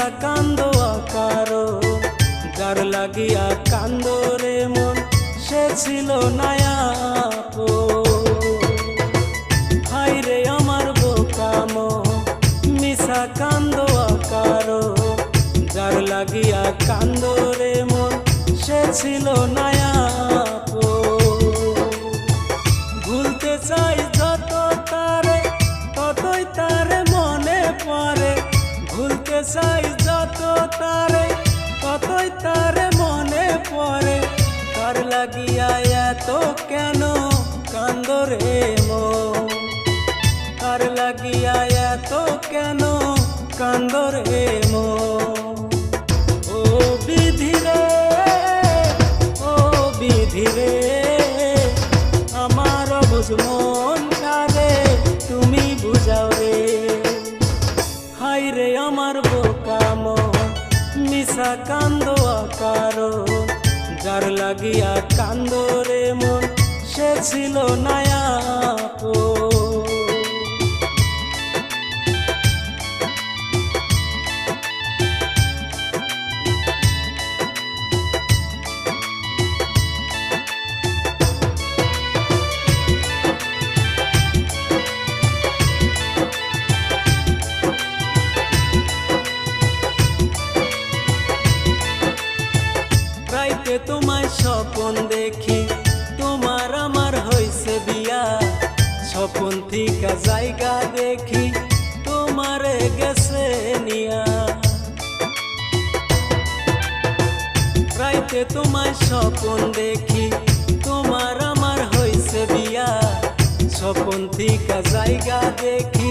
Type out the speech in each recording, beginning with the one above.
মিশা কান্দো আকারো যার লাগিয়া কান্দো রে মন সে ছিল নায়াপো হাই রে আমার বোকামো মিশা কান্দো আকারো যার লাগিয়া কান্দো রে মন সে ছিল নায়াপো ভুলতে চাই যত তারে ততই তারে মনে পড়ে ভুলতে চাই যত তারে ততই তারে মনে পড়ে তার লাগিয়া এত কেন কান্দো রে মন তার লাগিয়া এত কেন কান্দো রে মন ও বিধি রে আমার বুঝ মন কারে তুমি বুঝাও রে হাই রে আমার বোকামো মিশা কান্দো আকারো যার লাগিয়া কান্দো রে মন সে ছিল নায়াপো রাইতে তোমায় স্বপন দেখি তোমার আমার হইছে বিয়া স্বপন থিকা জায়গা দেখি তোমারে গেছে নিয়া রাইতে তোমায় স্বপন দেখি তোমার আমার হইছে বিয়া স্বপন থিকা জায়গা দেখি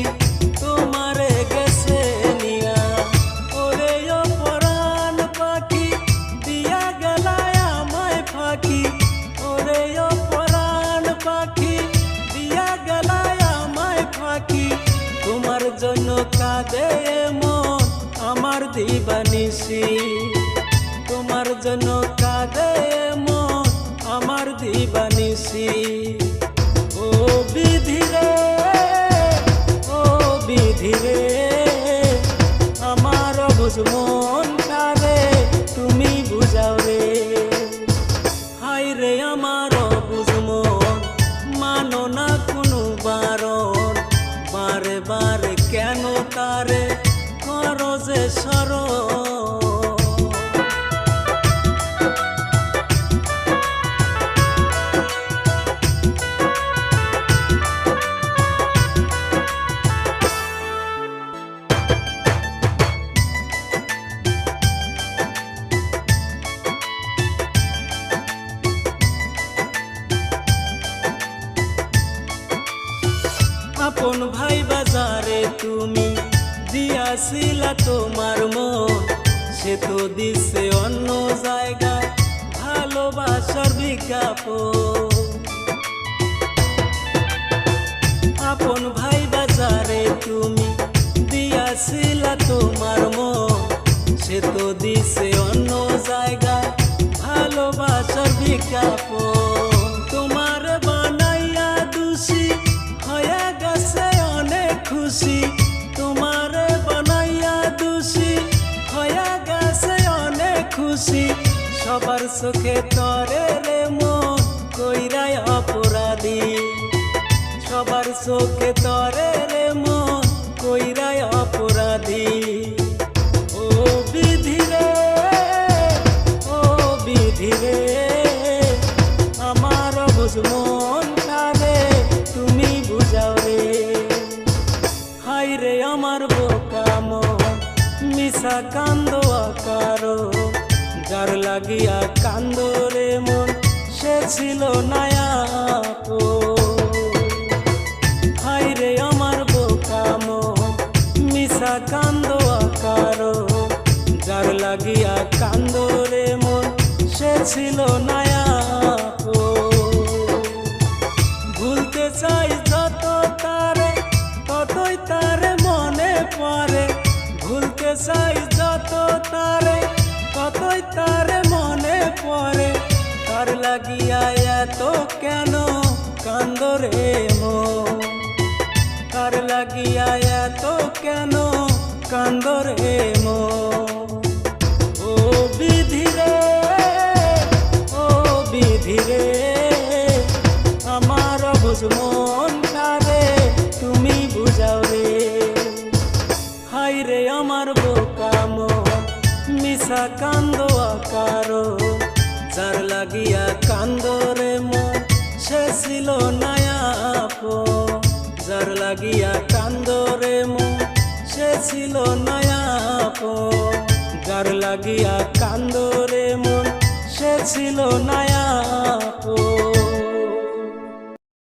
তোমারে গেছে নিয়া ওরে ও পরাণ পাখি দিয়া গেলায় আমায় ফাঁকি ওরে ও পরাণ পাখি দিয়া গেলায় আমায় ফাঁকি তোমার জন্য কাঁদে মন আমার দিবানিসি তোমার জন্য কাঁদে মন আমার দিবানিসি ও বিধি রে আমার বুঝ মন কারে তুমি বুঝাও রে হাই রে আমার বুঝ মন মানো না কোনো বারণ বারে বারে কেন তারে করো যে স্মরণ আপন ভাই বাজারে তুমি দিয়াছিলা তোমার মন সে তো দিছে অন্য জায়গায় ভালোবাসার বিজ্ঞাপন আপন ভাই বাজারে তুমি দিয়াছিলা তোমার মন সে তো দিছে অন্য জায়গায় ভালোবাসার বিজ্ঞাপন তোমার বানাইয়া দোষী হয়ে গেছে অনেক খুশি তোমার বানাইয়া দোষী হয়ে গেছে অনেক খুশি সবার চোখে তরে রে মন কইরাই অপরাধী সবার চোখে তরে রে মন কইরাই অপরাধী ও বিধি রে আমার বুঝ মন কারে তুমি বুঝাও রে হাই রে আমার বোকামো মিশা কান্দো আকারো যার লাগিয়া কান্দো রে মন সে ছিল নায়াপো হাই রে আমার বোকামো মিশা কান্দো আকারো যার লাগিয়া কান্দো রে মন সে ছিল নায়াপো ভুলতে চাই যত তারে ততই তারে মনে পড়ে ভুলতে চাই যত তারে ততই তারে মনে পড়ে তার লাগিয়া এত কেন কান্দো রে মন তার লাগিয়া এত কেন কান্দো রে মন। বুঝ মন খারে তুমি বুঝাও রে। হাই রে আমার বোকা মন মিশা কান্দ আকারো, যার লাগিয়া কান্দ রে মন সে ছিল নায়াপন, যার লাগিয়া কান্দ রে মন সে ছিল নায়াপন, যার লাগিয়া কান্দ রে মন সে ছিল নায়াপন।